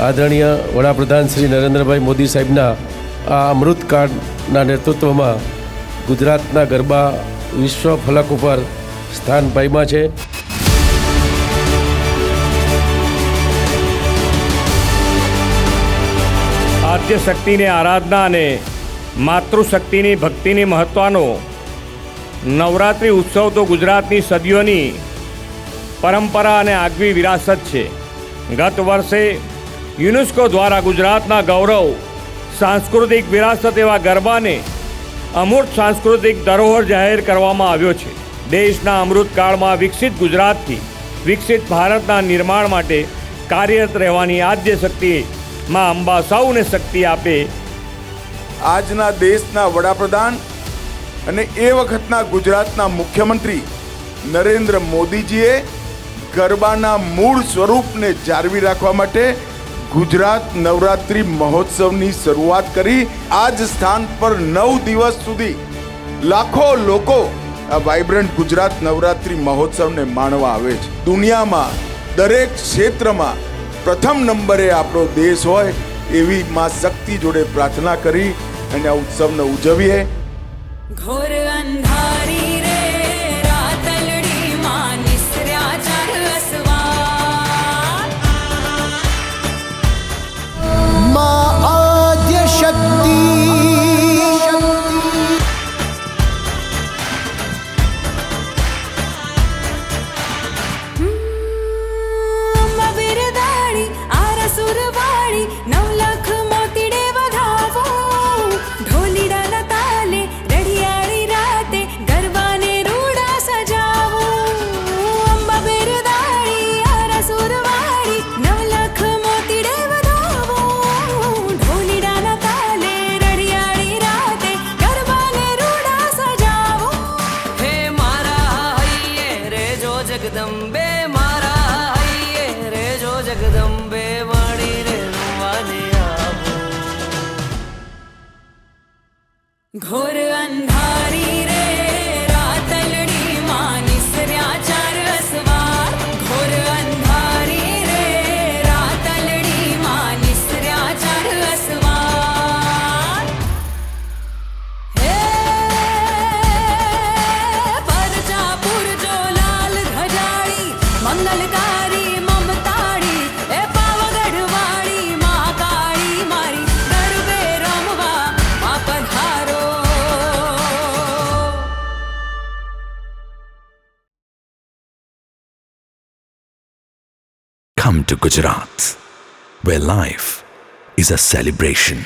આદરણીય વડાપ્રધાન શ્રી નરેન્દ્રભાઈ મોદી સાહેબના આ અમૃતકાળના નેતૃત્વમાં ગુજરાતના ગરબા વિશ્વ ફલક ઉપર સ્થાન પામ્યા છે. આદ્ય શક્તિની આરાધના અને માતૃશક્તિની ભક્તિની મહત્ત્વનો નવરાત્રિ ઉત્સવ તો ગુજરાતની સદીઓની પરંપરા અને આગવી વિરાસત છે. ગત વર્ષે યુનેસ્કો દ્વારા ગુજરાતના ગૌરવ સાંસ્કૃતિક વિરાસત એવા ગરબાને અમૂર્ત સાંસ્કૃતિક ધરોહર જાહેર કરવામાં આવ્યો છે. દેશના અમૃતકાળમાં વિકસિત ગુજરાતથી વિકસિત ભારતના નિર્માણ માટે કાર્યરત રહેવાની આદ્ય શક્તિ માં અંબા સૌને શક્તિ આપે. આજના દેશના વડાપ્રધાન અને એ વખતના ગુજરાતના મુખ્યમંત્રી નરેન્દ્ર મોદીજીએ ગરબાના મૂળ સ્વરૂપને જાળવી રાખવા માટે ગુજરાત નવરાત્રિ મહોત્સવની શરૂઆત કરી. આ જ સ્થાન પર 9 દિવસ સુધી લાખો લોકો આ વાઇબ્રન્ટ ગુજરાત નવરાત્રિ મહોત્સવને માણવા આવે છે. દુનિયામાં દરેક ક્ષેત્રમાં પ્રથમ નંબરે આપણો દેશ હોય એવી માં શક્તિ જોડે પ્રાર્થના કરી અને આ ઉત્સવને ઉજવીએ. ઘોર અંધારી રે રાતલડી માં નિસર્યા ચાર અસવાર માં આદ્ય શક્તિ સુરવાળી 9 લાખ મોતીડે વધાવો ઢોલીડાના તાલે રઢિયાળી રાતે ગરબાને રૂડા સજાવો. અંબા બિરદાળી આરા સુરવાળી 9 લાખ મોતીડે વધાવો ઢોલીડાના તાલે રઢિયાળી રાતે ગરબાને રૂડા સજાવો. હે મારા હૈયે રેજો જગદંબે મારા હૈયે રેજો જગદંબે ઘોર અંધારી રે રાતલડી માં નિસર્યા ચાર અસવાર ઘોર અંધારી રે રાતલડી માં નિસર્યા ચાર અસવાર. હે પરજાપુર જો લાલ ધજાળી મંગલકારી મમતાળી એ પાવગઢ વાળી મહાકાળી મારી ગરબે રમવા માં પધારો. Come to Gujarat, where life is a celebration.